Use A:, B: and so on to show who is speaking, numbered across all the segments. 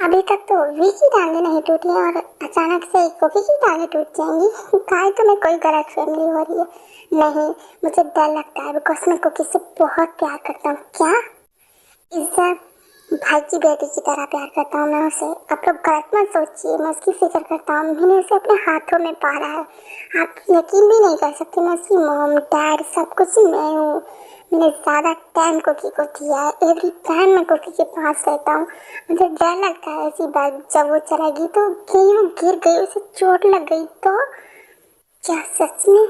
A: अभी तक तो वी की टांगे नहीं टूटी हैं और अचानक से कुकी की टांगे टूट जाएंगी। काय तो मैं कोई गलत फैमिली हो रही है। नहीं, मुझे डर लगता है बिकॉज मैं कुकी से बहुत प्यार करता हूँ। क्या इज्जत भाई की बेटी की तरह प्यार करता हूँ मैं उसे। आप लोग गलत मत सोचिए, मैं उसकी फिक्र करता हूँ। मैंने उसे अपने हाथों में पाला है। आप यकीन भी नहीं कर सकते, मैं उसकी मॉम डैड सब कुछ मैं हूँ। मैंने ज़्यादा टाइम कुकी को दिया है। एवरी टाइम मैं कुकी के पास रहता हूँ। मुझे डर लगता है ऐसी बात जब वो चलेगी तो कहीं वो गिर गई, उसे चोट लग गई तो। क्या सच में?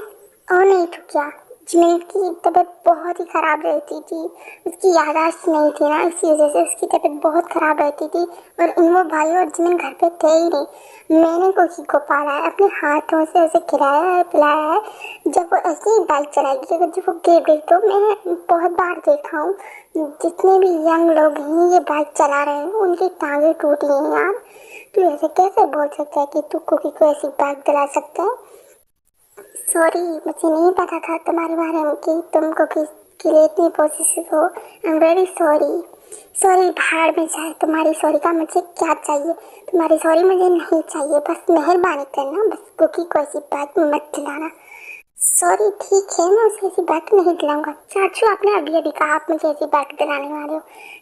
A: और नहीं तो क्या, जिमिन की तबीयत बहुत ही ख़राब रहती थी। उसकी याददाश्त नहीं थी ना, इसी वजह से उसकी तबीयत बहुत ख़राब रहती थी। और वो भाई और जिमिन घर पे थे ही नहीं। मैंने कुकी को पाला है, अपने हाथों से उसे खिलाया है पिलाया है। जब वो ऐसे ही बाइक चलाएगी, अगर जब वो गिर गई तो मैं बहुत बार देखा हूँ जितने भी यंग लोग हैं ये बाइक चला रहे हैं उनकी टांगें टूटी हैं यार। तू ऐसे कैसे बोल सकता है कि तू कुकी को ऐसी बाइक दिला सकता है? सॉरी, मुझे नहीं पता था तुम्हारे बारे में कि तुम कुकीज़ के लिए इतनी पॉसेसिव हो। I am very sorry. Sorry भाड़ में जाए, तुम्हारी सॉरी का मुझे क्या चाहिए? तुम्हारी सॉरी मुझे नहीं चाहिए, बस मेहरबानी करना, बस कुकी को ऐसी बात मत दिलाना। सॉरी ठीक है, मैं उसे ऐसी बात नहीं दिलाऊंगा। चाचू आपने अभी अभी कहा आप मुझे ऐसी बात दिलाने वाले हो।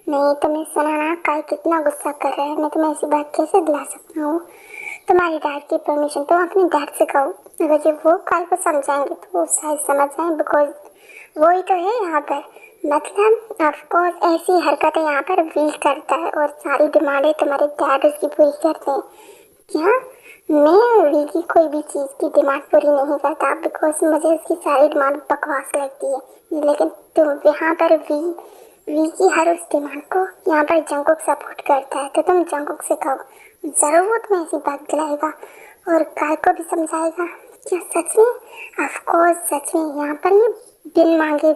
A: नहीं, तुम्हें सुना ना काय कितना गुस्सा कर रहा है। मैं तुम्हें ऐसी बात कैसे दिला सकता हूँ? तुम्हारी डैड की परमिशन तुम अपने डैड से कहो। अगर जब वो काय को समझाएंगे तो वो शायद समझ जाएं, बिकॉज वो ही तो है यहाँ पर। मतलब ऑफकोर्स ऐसी हरकतें यहाँ पर वी करता है और सारी डिमांडें तुम्हारे डैड उसकी पूरी करते हैं। क्या? मैं वी की कोई भी चीज़ की डिमांड पूरी नहीं करता बिकॉज मुझे उसकी सारी डिमांड बकवास लगती है। लेकिन तुम यहाँ पर वी की हर उस डिमांड को यहाँ पर जंगकुक सपोर्ट करता है, तो तुम जंगकुक से कहो, ज़रूर वो तुम्हें ऐसी बात दिलाएगा और काय को भी समझाएगा। क्या सच में? ऑफकोर्स सच में। यहाँ पर ये बिन मांगे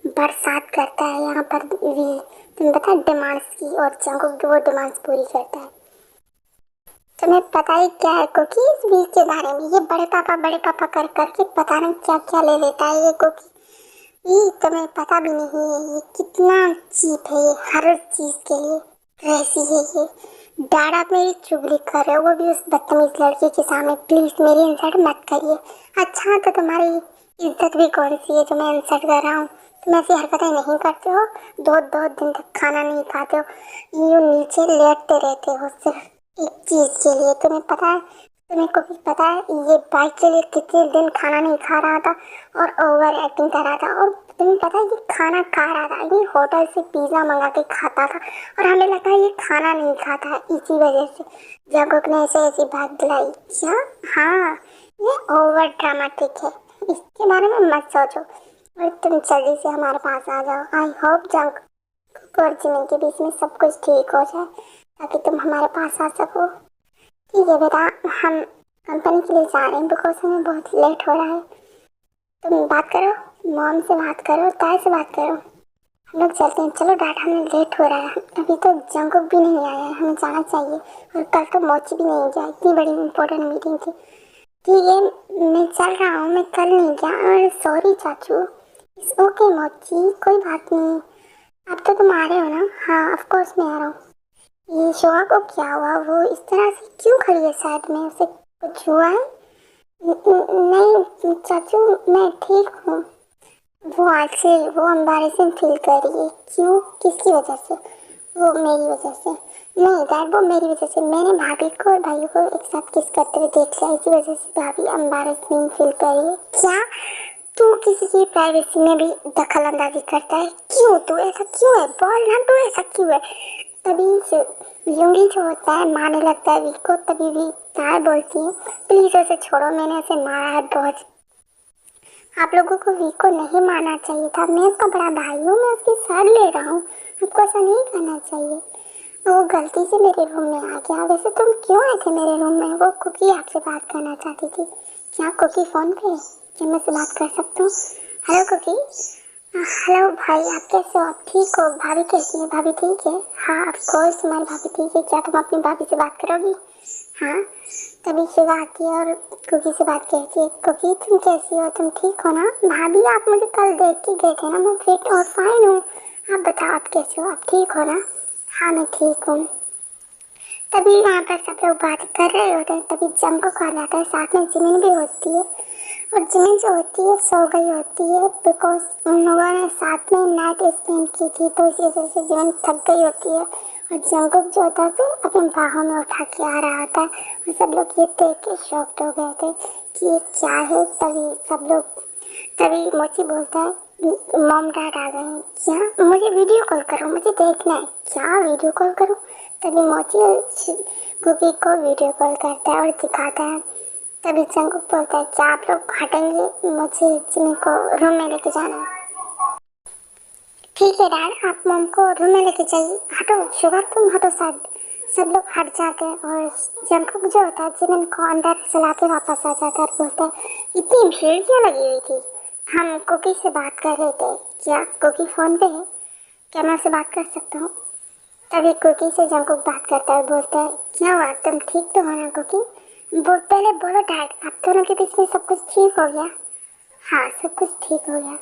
A: बरसात करता है यहाँ पर वी। तुम्हें पता है डिमांड्स की, और जंगकुक वो डिमांड्स पूरी करता है। तुम्हें पता ही क्या है कुकी इस वी के बारे में? ये बड़े पापा कर करके पता नहीं क्या क्या ले लेता है ये कुकी। ये तुम्हें पता भी नहीं है ये कितना चीप है। ये हर चीज़ के लिए वैसी है ये। डैड आप मेरी चुगली कर रहे हो, वो भी उस बदतमीज लड़की के सामने। प्लीज़ मेरी इंसल्ट मत करिए। अच्छा तो तुम्हारी इज्जत भी कौन सी है जो मैं इंसल्ट कर रहा हूँ? तुम ऐसी हरकतें नहीं करते हो। दो दो दिन तक खाना नहीं खाते हो, यूँ नीचे लेटते रहते हो सिर्फ एक चीज़ के लिए। तुम्हें पता है, तुम्हें को भी पता है ये बाइक के लिए कितने दिन खाना नहीं खा रहा था और ओवर एक्टिंग कर रहा था। और तुम्हें पता है ये खाना खा रहा था, ये होटल से पिज़्ज़ा मंगा के खाता था और हमें लगा ये खाना नहीं खाता है, इसी वजह से जगह ने ऐसे ऐसी बात दिलाई। क्या? हाँ, ये ओवर ड्रामेटिक है, इसके बारे में मत सोचो और तुम जल्दी से हमारे पास आ जाओ। आई होप जंग और जिमिन के बीच में सब कुछ ठीक हो जाए ताकि तुम हमारे पास आ सको। ठीक है बेटा, हम कंपनी के लिए जा रहे हैं बिकॉज हमें बहुत लेट हो रहा है। तुम बात करो, मॉम से बात करो, ताई से बात करो, हम लोग चलते हैं। चलो डैड, हमें लेट हो रहा है, अभी तो जंगकुक भी नहीं आया है, हमें जाना चाहिए। और कल तो मोची भी नहीं गया, इतनी बड़ी इंपॉर्टेंट मीटिंग थी। ठीक है, मैं चल रहा हूँ, मैं कल नहीं गया। सॉरी चाचू। इट्स ओके मोची, कोई बात नहीं। अब तो तुम आ रहे हो ना? हाँ ऑफ कोर्स मैं आ रहा हूँ। ये शोआ को क्या हुआ? वो इस तरह से क्यों खड़ी है साइड में? उसे कुछ हुआ है? नहीं चाचू, मैं ठीक हूँ। वो आज से वो एम्बैरेसिंग फील कर रही है। क्यों? किसकी वजह से? वो मेरी वजह से। नहीं डैड, वो मेरी वजह से। मैंने भाभी को और भाई को एक साथ किस करते हुए देख लिया, इसी वजह से भाभी एम्बैरेसिंग फील कर रही है। क्या? तू किसी की प्राइवेसी में भी दखल अंदाजी करता है? क्यों? तू ऐसा क्यों है? बोल ना, तू ऐसा क्यों है? तभी से यूंगी जो होता है मारने लगता है वी को, तभी भी तार बोलती है प्लीज़ उसे छोड़ो, मैंने उसे मारा है बहुत। आप लोगों को वी को नहीं मारना चाहिए था। मैं उसका बड़ा भाई हूँ, मैं उसकी साथ ले रहा हूँ, आपको ऐसा नहीं करना चाहिए। वो गलती से मेरे रूम में आ गया। वैसे तुम क्यों आए थे मेरे रूम में? वो कुकी आपसे बात करना चाहती थी। क्या कुकी फ़ोन पे? क्या मैं से बात कर सकता हूँ? Hello cookie. हेलो भाई, आप कैसे हो? आप ठीक हो? भाभी कैसी है? भाभी ठीक है? हाँ ऑफ कोर्स तुम्हारी भाभी ठीक है। क्या तुम अपनी भाभी से बात करोगी? हाँ। तभी शिवा आती है और कुकी से बात करती है। कुकी तुम कैसी हो? तुम ठीक हो ना? भाभी आप मुझे कल देख के गए थे ना, मैं फिट और फाइन हूँ। आप बताओ आप कैसे हो? आप ठीक हो ना? हाँ मैं ठीक हूँ। तभी वहाँ पर सब लोग बात कर रहे होते हैं, तभी जंगकुक आ जाता है, साथ में जिमिन भी होती है। और जिमिन जो होती है सो गई होती है, बिकॉज उन लोगों ने साथ में नाइट स्पेंड की थी, तो इसी वजह से जिमिन थक गई होती है। और जंगकुक जो होता है उसे अपनी बाहों में उठा के आ रहा होता है, और सब लोग ये देख के शॉक्ड हो गए थे कि ये क्या है। तभी मोची बोलता है, मॉम डैड आ गए हैं क्या, मुझे वीडियो कॉल करो, मुझे देखना है। क्या वीडियो कॉल करूँ? तभी मोची कुकी को वीडियो कॉल करता है और दिखाता है। तभी जंगकुक बोलता है, क्या आप लोग हटेंगे, मुझे जिमिन को रूम में लेके जाना है। ठीक है डैड, आप मॉम को रूम में लेके जाइए। हटो शुगर, तुम हटो। सब लोग हट जाते हैं और जंगकुक जो होता है जिमिन को अंदर सुला के वापस आ जाता है और बोलता है, इतनी भीड़ क्यों लगी हुई थी? हम कुकी से बात कर रहे थे। क्या कुकी फोन पे है? क्या मैं उससे बात कर सकता हूँ? तभी कुकी से जंगकुक बात करता है, बोलता है, क्या हुआ, तुम ठीक तो हो ना कुकी? पहले बोलो डैड, आप दोनों के बीच में सब कुछ ठीक हो गया? हाँ, सब कुछ ठीक हो गया।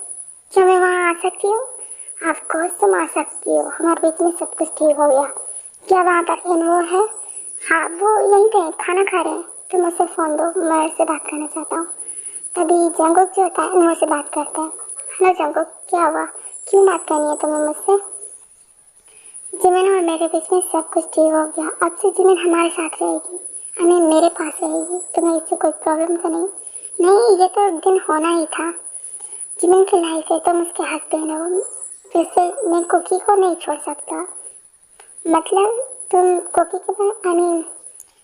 A: क्या मैं वहाँ आ सकती हूँ? ऑफ कोर्स तुम आ सकती हो, हमारे बीच में सब कुछ ठीक हो गया। क्या वहाँ पर इनवो है? हाँ, वो यहीं पे खाना खा रहे हैं। तुम उससे फ़ोन दो, मैं उससे बात करना चाहता हूँ। तभी जंगकुक जो होता है इनवो से बात करता है। हेलो जंगकुक, क्या हुआ, क्यों बात करनी है तुम्हें मुझसे? जिमिन और मेरे बीच में सब कुछ ठीक हो गया। अब से जिमिन हमारे साथ रहेगी, मेरे पास रहेगी। तुम्हें इससे कोई प्रॉब्लम तो नहीं? नहीं, ये तो एक दिन होना ही था। जिमिन की लाइफ है, तुम उसके हस्बैंड हो, वैसे मैं कुकी को नहीं छोड़ सकता। मतलब तुम कुकी के बिना,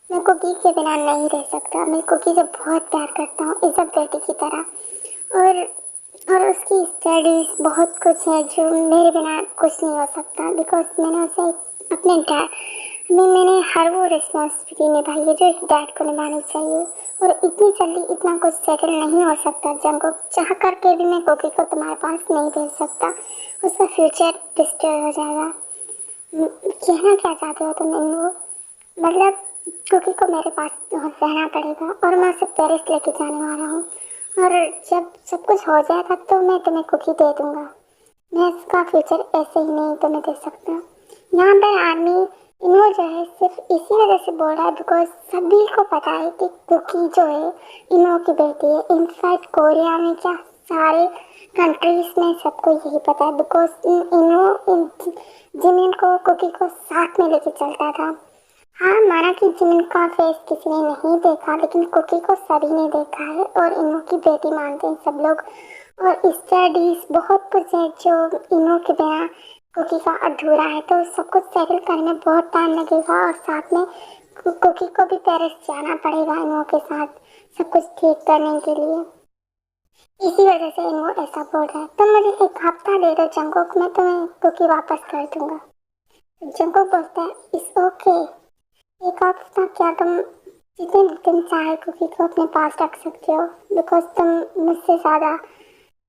A: मैं कुकी के बिना नहीं रह सकता। मैं कुकी से बहुत प्यार करता हूँ, इस बेटी की तरह। और उसकी स्टडीज बहुत कुछ है जो मेरे बिना कुछ नहीं हो सकता, बिकॉज मैंने उसे अपने डैड मैंने हर वो रिस्पॉन्सिबिलिटी निभाई है जो एक डैड को निभानी चाहिए। और इतनी जल्दी इतना कुछ सेटल नहीं हो सकता जंगकुक, चाह करके भी मैं कुकी को तुम्हारे पास नहीं भेज सकता, उसका फ्यूचर डिस्ट्रॉय हो जाएगा। कहना क्या चाहते हो तुम इनको? मतलब कुकी को मेरे पास रहना पड़ेगा और मैं उसे पेरिस लेके जाने वाला हूँ, और जब सब कुछ हो जाएगा तो मैं तुम्हें कुकी दे दूँगा। मैं इसका फ्यूचर ऐसे ही नहीं तुम्हें दे सकता। यहाँ पर आर्मी इन्वो जो है सिर्फ इसी वजह से बोल रहा है बिकॉज सभी को पता है कि कुकी जो है इन्वो की बेटी है। इनफैक्ट कोरिया में क्या सारे कंट्रीज में सबको यही पता है, बिकॉज इन्वो जिमिन को कुकी को साथ में लेके चलता था। हाँ, माना कि जिमिन का फेस किसी ने नहीं देखा, लेकिन कुकी को सभी ने देखा है और इन्वो की बेटी मानते हैं सब लोग। और स्टडीज बहुत कुछ है जो इन्वो के बिना कुकी का अधूरा है, तो सब कुछ सेटल करने में बहुत टाइम लगेगा। और साथ में कुकी को भी पेरिस जाना पड़ेगा इन्वो के साथ सब कुछ ठीक करने के लिए। इसी वजह से इन्वो ऐसा बोल रहा है। तुम मुझे एक हफ्ता दे दो जंगकुक, मैं तुम्हें कुकी वापस कर दूंगा। जंगकुक बोलता है, इट्स ओके। एक हफ्ता क्या, तुम जितने दिन चाहे कुकी को अपने पास रख सकते हो, बिकॉज तुम मुझसे ज़्यादा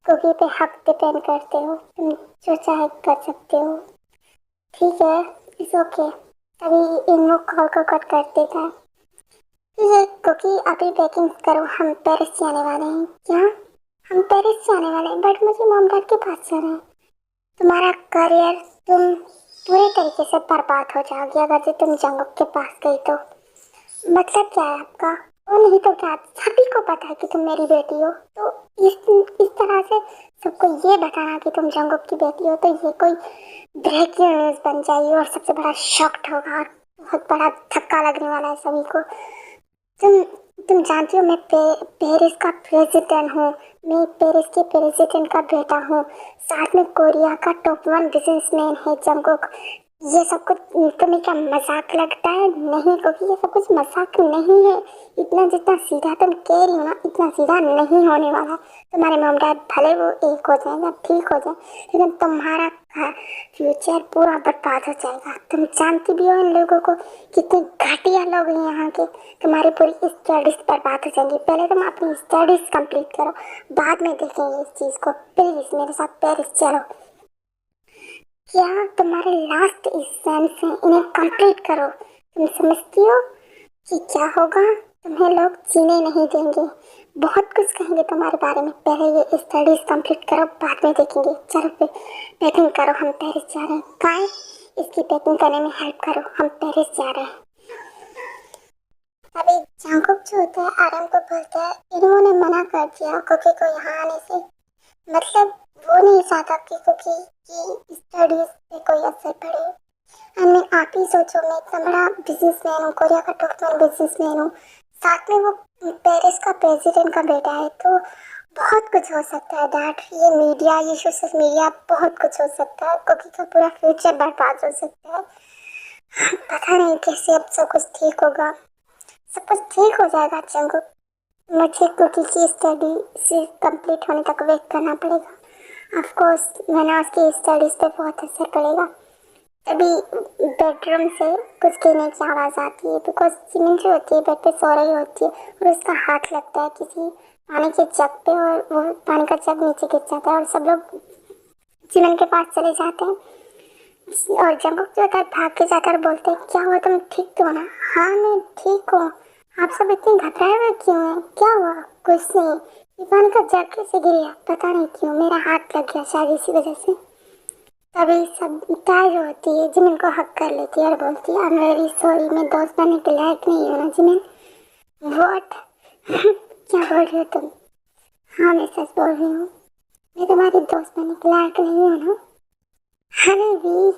A: कुकी पे हक डिपेंड करते हो, तुम जो चाहे कर सकते हो। ठीक है, इट्स ओके। तभी इन्वो कॉल को कट कर देता है। ठीक है कुकी, अभी पैकिंग करो, हम पेरिस जाने वाले हैं। क्या? हम पेरिस जाने वाले हैं, बट मुझे मॉम डैड के पास जाना है। तुम्हारा करियर, तुम पूरे तरीके से बर्बाद हो जाओगी अगर जो तुम जंगकुक के पास गई तो। मतलब क्या है आपका? वो नहीं तो क्या, सभी को पता है कि तुम मेरी बेटी हो, तो इस तरह से सबको ये बताना कि तुम जंगकुक की बेटी हो, तो ये कोई ब्रेकिंग न्यूज़ बन जाएगी और सबसे बड़ा शॉक होगा और बहुत बड़ा धक्का लगने वाला है सभी को। तुम तुम जानती हो मैं पेरिस का प्रेसिडेंट हूँ, मैं पेरिस के प्रेसिडेंट का बेटा हूँ, साथ में कोरिया का टॉप 1 बिजनेसमैन है जंगकुक। ये सब कुछ तुम्हें क्या मजाक लगता है? नहीं, क्योंकि ये सब कुछ मजाक नहीं है। इतना जितना सीधा तुम कह रही हो ना, इतना सीधा नहीं होने वाला। तुम्हारे मॉम डैड भले वो एक हो जाए या ठीक हो जाए, लेकिन तुम्हारा फ्यूचर पूरा बर्बाद हो जाएगा। तुम जानती भी हो इन लोगों को, कितने घटिया लोग हैं यहाँ के। तुम्हारी पूरी स्टडीज बर्बाद हो जाएंगी। पहले तुम अपनी स्टडीज कंप्लीट करो, बाद में देखेंगे इस चीज़ को। प्लीज मेरे साथ पेरिस चलो। क्या तुम्हारे लास्ट एग्जाम्स हैं, इन्हें कंप्लीट करो। तुम समझती हो कि क्या होगा? तुम्हें लोग जीने नहीं देंगे, बहुत कुछ कहेंगे तुम्हारे बारे में। पहले ये स्टडीज कंप्लीट करो, बाद में देखेंगे। चलो पैकिंग करो, हम पेरिस जा रहे हैं। काय इसकी पैकिंग करने में हेल्प करो, हम पेरिस जा रहे हैं। तभी जंगकुक जो होता है आर्यन को बोलता है इन्होंने मना कर दिया कुकी को यहाँ आने से, मतलब वो नहीं चाहता कि कुकी की स्टडीज पे कोई असर पड़े। मैं आप ही सोचो, मैं इतना बड़ा बिजनेसमैन हूँ, कोरिया का टॉप वन बिजनेसमैन हूँ, साथ में वो पेरिस का प्रेसिडेंट का बेटा है, तो बहुत कुछ हो सकता है डैड। ये मीडिया, ये सोशल मीडिया, बहुत कुछ हो सकता है। कुकी का पूरा फ्यूचर बर्बाद हो सकता है। पता नहीं कैसे अब सब कुछ ठीक होगा। सब कुछ ठीक हो जाएगा चंगू, मुझे कुकी की स्टडी से कंप्लीट होने तक वेट करना पड़ेगा। ऑफ कोर्स वरना उसकी स्टडीज पे बहुत असर पड़ेगा। तभी बेडरूम से कुछ गिरने की आवाज़ आती है, बिकॉज जिमिन जो होती है बेड पे सो रही होती है और उसका हाथ लगता है किसी पानी के जग पे और वो पानी का जग नीचे गिर जाता है और सब लोग जिमिन के पास चले जाते हैं। और जंगकुक जो होता है भाग के जाकर बोलते हैं क्या हुआ, तुम ठीक तो हो ना? हाँ मैं ठीक हूँ। आप सब इतने घबराए हुए क्यों हैं? क्या हुआ? कुछ नहीं, ये पानी का जग कैसे गिर गया पता नहीं क्यों, मेरा हाथ लग गया शायद इसी वजह से। तभी सब ताय जो होती है जिमिन को हक कर लेती है और बोलती है आई एम वेरी सॉरी, मैं दोस्त बनने के लायक नहीं हूँ ना जिमिन। व्हाट? क्या बोल रही हो तुम? हाँ मैं सच बोल रही हूँ, मैं तुम्हारी दोस्त बनने के लायक नहीं हूँ ना। अरे वी,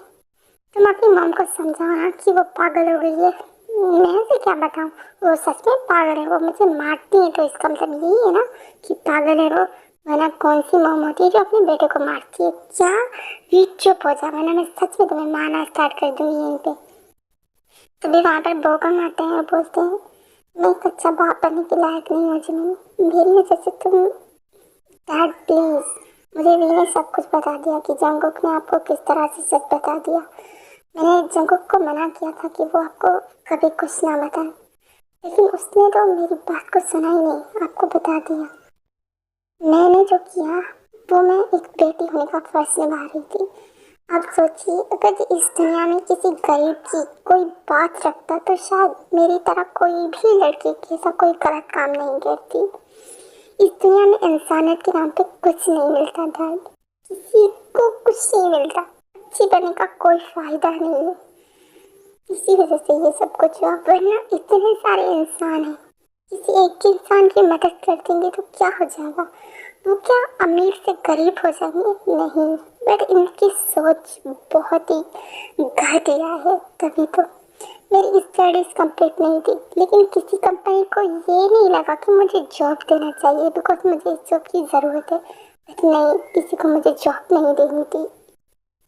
A: तुम अपनी मॉम को समझाओ ना कि वो पागल हो गई है। मैं उसे क्या बताऊं, वो सच में पागल है, वो मुझे मारती है तो इसका मतलब यही है ना कि पागल है वो। वरना कौन सी मॉम होती है जो अपने बेटे को मारती है? क्या? भी चुप हो जा वरना मैं सच में तुम्हें मारना स्टार्ट कर दूंगी यहीं पे। तभी वहाँ पर बोकम आते हैं और बोलते हैं मैं एक अच्छा बाप बनने के लायक नहीं हूँ जिमिन, मेरी वजह से तुम। डैड प्लीज, मुझे वी ने सब कुछ बता दिया कि जंगकुक ने आपको किस तरह से सच बता दिया। मैंने जंगकुक को मना किया था कि वो आपको कभी कुछ ना बताए, लेकिन उसने तो मेरी बात को सुना ही नहीं, आपको बता दिया। मैंने जो किया वो मैं एक बेटी होने का फर्ज निभा रही थी। आप सोचिए अगर इस दुनिया में किसी गरीब की कोई बात रखता तो शायद मेरी तरह कोई भी लड़की के ऐसा कोई गलत काम नहीं करती। इस दुनिया में इंसानियत के नाम पे कुछ नहीं मिलता डैड, किसी को कुछ नहीं मिलता, अच्छी बनने का कोई फायदा नहीं है। इसी वजह से ये सब कुछ हुआ, वरना इतने सारे इंसान हैं, किसी एक इंसान की मदद कर देंगे तो क्या हो जाएगा? वो क्या अमीर से गरीब हो जाएंगे? नहीं, बट इनकी सोच बहुत ही घटिया है। तभी तो मेरी स्टडीज कंप्लीट नहीं थी, लेकिन किसी कंपनी को ये नहीं लगा कि मुझे जॉब देना चाहिए बिकॉज मुझे इस जॉब की ज़रूरत है। बट नहीं, किसी को मुझे जॉब नहीं देनी थी।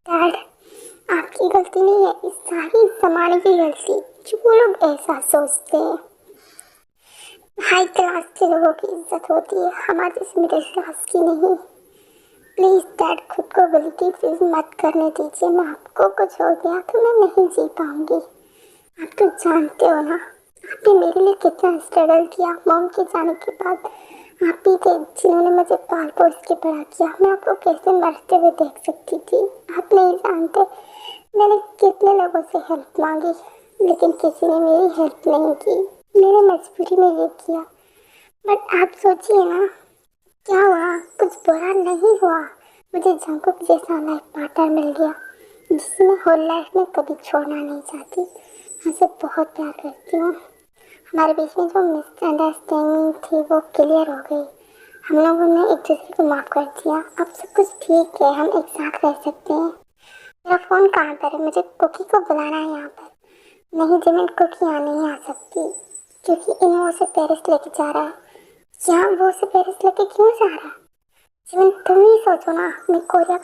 A: डैड, आपकी गलती नहीं है, इस सारी समाज की गलती जो वो लोग ऐसा सोचते हैं। हाई क्लास के लोगों की इज्जत होती है, हमारे इस मिडिल क्लास की नहीं। प्लीज डैड, खुद को गलती फील मत करने दीजिए। मैं आपको कुछ हो गया तो मैं नहीं जी पाऊंगी। आप तो जानते हो ना, आपने मेरे लिए कितना स्ट्रगल किया। मॉम के जाने के बाद आप ही थे जिन्होंने मुझे पाल पोस के बड़ा किया। मैं आपको कैसे मरते हुए देख सकती थी, आप नहीं जानते। मैंने कितने लोगों से हेल्प मांगी, लेकिन किसी ने मेरी हेल्प नहीं की। मैंने मजबूरी में ये किया। बट आप सोचिए ना, क्या हुआ? कुछ बुरा नहीं हुआ। मुझे जंगकुक जैसा लाइफ पार्टनर मिल गया जिसे मैं होल लाइफ में कभी छोड़ना नहीं चाहती। मैं उसे बहुत प्यार करती हूँ। हमारे बीच में जो मिसअंडरस्टैंडिंग थी वो क्लियर हो गई। हम लोगों ने एक दूसरे को माफ़ कर दिया। अब सब कुछ ठीक है, हम एक साथ रह सकते हैं। मेरा फ़ोन कहाँ पर है? मुझे कुकी को बुलाना है यहाँ पर। नहीं जिमिन, कुकी यहाँ नहीं आ सकती क्योंकि इन वो उसे पेरिस लेके जा रहा है। क्या वो उसे पेरिस लेके क्यों जा रहा है? जिमिन तुम ही सोचो ना, मैं कोरिया